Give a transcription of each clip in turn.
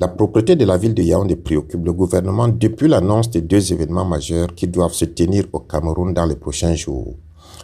La propreté de la ville de Yaoundé préoccupe le gouvernement depuis l'annonce des 2 événements majeurs qui doivent se tenir au Cameroun dans les prochains jours.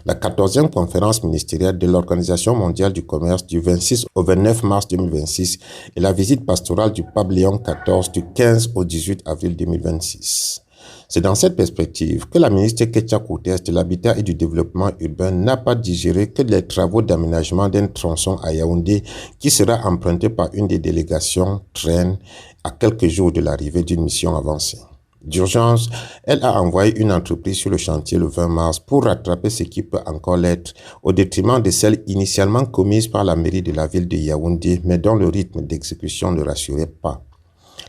La 14e conférence ministérielle de l'Organisation mondiale du commerce du 26 au 29 mars 2026 et la visite pastorale du pape Léon XIV du 15 au 18 avril 2026. C'est dans cette perspective que la ministre Ketia Koutes de l'Habitat et du Développement urbain n'a pas digéré que les travaux d'aménagement d'un tronçon à Yaoundé qui sera emprunté par une des délégations traînent à quelques jours de l'arrivée d'une mission avancée. D'urgence, elle a envoyé une entreprise sur le chantier le 20 mars pour rattraper ce qui peut encore l'être, au détriment de celles initialement commises par la mairie de la ville de Yaoundé, mais dont le rythme d'exécution ne rassurait pas.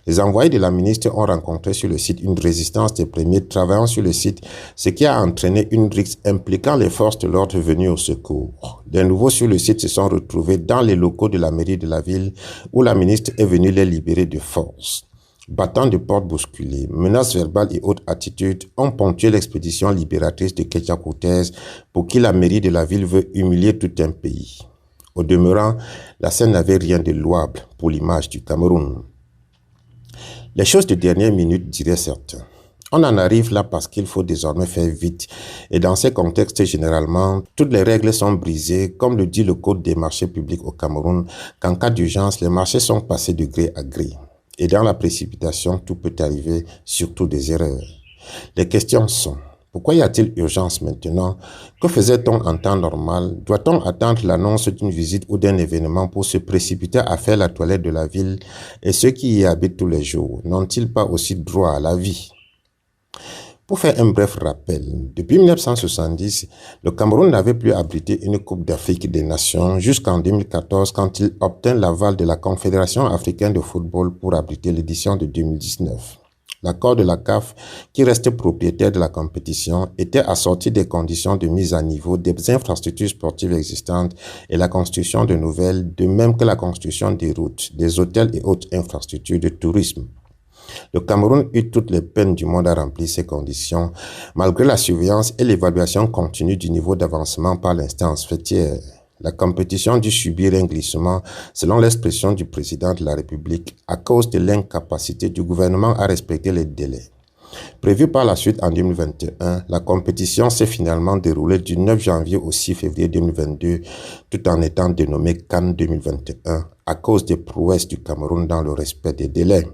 Les envoyés de la ministre ont rencontré sur le site une résistance des premiers travaillant sur le site, ce qui a entraîné une rixe impliquant les forces de l'ordre venues au secours. Les nouveaux sur le site se sont retrouvés dans les locaux de la mairie de la ville où la ministre est venue les libérer de force. Battant de portes bousculées, menaces verbales et autres attitudes ont ponctué l'expédition libératrice de Ketia Koutes pour qui la mairie de la ville veut humilier tout un pays. Au demeurant, la scène n'avait rien de louable pour l'image du Cameroun. Les choses de dernière minute, diraient certains. On en arrive là parce qu'il faut désormais faire vite. Et dans ces contextes, généralement, toutes les règles sont brisées, comme le dit le Code des marchés publics au Cameroun, qu'en cas d'urgence, les marchés sont passés de gré à gré. Et dans la précipitation, tout peut arriver, surtout des erreurs. Les questions sont: pourquoi y a-t-il urgence maintenant? Que faisait-on en temps normal? Doit-on attendre l'annonce d'une visite ou d'un événement pour se précipiter à faire la toilette de la ville? Et ceux qui y habitent tous les jours, n'ont-ils pas aussi droit à la vie? Pour faire un bref rappel, depuis 1970, le Cameroun n'avait plus abrité une Coupe d'Afrique des Nations jusqu'en 2014 quand il obtint l'aval de la Confédération africaine de football pour abriter l'édition de 2019. L'accord de la CAF, qui restait propriétaire de la compétition, était assorti des conditions de mise à niveau des infrastructures sportives existantes et la construction de nouvelles, de même que la construction des routes, des hôtels et autres infrastructures de tourisme. Le Cameroun eut toutes les peines du monde à remplir ces conditions, malgré la surveillance et l'évaluation continue du niveau d'avancement par l'instance fêtière. La compétition dut subir un glissement, selon l'expression du président de la République, à cause de l'incapacité du gouvernement à respecter les délais. Prévue par la suite en 2021, la compétition s'est finalement déroulée du 9 janvier au 6 février 2022, tout en étant dénommée CAN 2021, à cause des prouesses du Cameroun dans le respect des délais.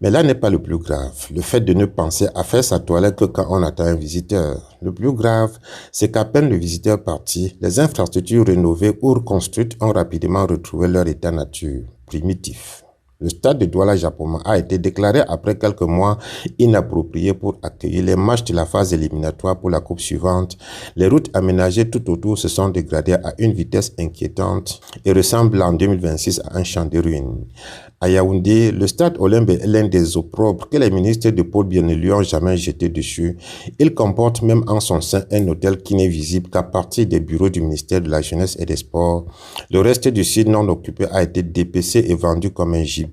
Mais là n'est pas le plus grave, le fait de ne penser à faire sa toilette que quand on attend un visiteur. Le plus grave, c'est qu'à peine le visiteur parti, les infrastructures rénovées ou reconstruites ont rapidement retrouvé leur état nature, primitif. Le stade de Douala-Japoma a été déclaré après quelques mois inapproprié pour accueillir les matchs de la phase éliminatoire pour la coupe suivante. Les routes aménagées tout autour se sont dégradées à une vitesse inquiétante et ressemblent en 2026 à un champ de ruines. À Yaoundé, le stade Olympe est l'un des opprobres que les ministres de Paul Biya ne lui ont jamais jeté dessus. Il comporte même en son sein un hôtel qui n'est visible qu'à partir des bureaux du ministère de la Jeunesse et des Sports. Le reste du site non occupé a été dépecé et vendu comme un gibier.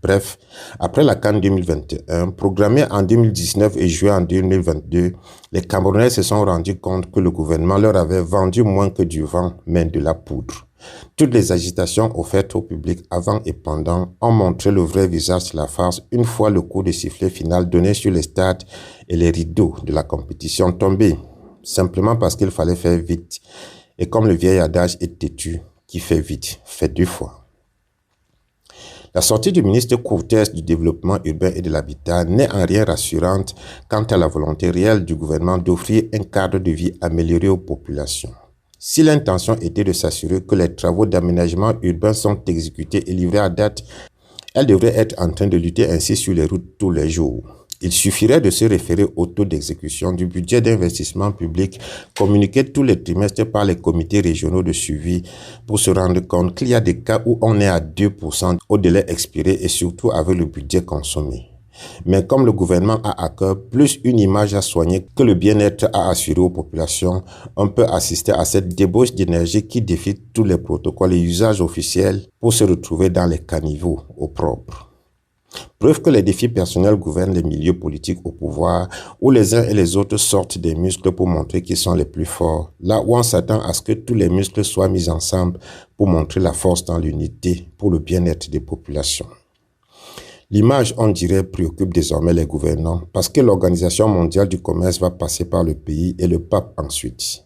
Bref, après la CAN 2021, programmée en 2019 et juin en 2022, les Camerounais se sont rendus compte que le gouvernement leur avait vendu moins que du vent, mais de la poudre. Toutes les agitations offertes au public avant et pendant ont montré le vrai visage de la farce une fois le coup de sifflet final donné sur les stades et les rideaux de la compétition tombés, simplement parce qu'il fallait faire vite. Et comme le vieil adage est têtu, qui fait vite fait 2 fois. La sortie du ministre Koutes du Développement urbain et de l'Habitat n'est en rien rassurante quant à la volonté réelle du gouvernement d'offrir un cadre de vie amélioré aux populations. Si l'intention était de s'assurer que les travaux d'aménagement urbain sont exécutés et livrés à date, elle devrait être en train de lutter ainsi sur les routes tous les jours. Il suffirait de se référer au taux d'exécution du budget d'investissement public communiqué tous les trimestres par les comités régionaux de suivi pour se rendre compte qu'il y a des cas où on est à 2% au délai expiré et surtout avec le budget consommé. Mais comme le gouvernement a à cœur plus une image à soigner que le bien-être à assurer aux populations, on peut assister à cette débauche d'énergie qui défie tous les protocoles et usages officiels pour se retrouver dans les caniveaux au propre. Preuve que les défis personnels gouvernent les milieux politiques au pouvoir, où les uns et les autres sortent des muscles pour montrer qu'ils sont les plus forts, là où on s'attend à ce que tous les muscles soient mis ensemble pour montrer la force dans l'unité, pour le bien-être des populations. L'image, on dirait, préoccupe désormais les gouvernants parce que l'Organisation mondiale du commerce va passer par le pays et le pape ensuite.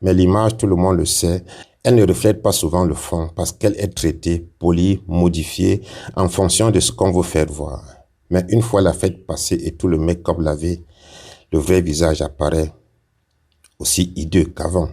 Mais l'image, tout le monde le sait, elle ne reflète pas souvent le fond parce qu'elle est traitée, polie, modifiée en fonction de ce qu'on veut faire voir. Mais une fois la fête passée et tout le make-up lavé, le vrai visage apparaît aussi hideux qu'avant.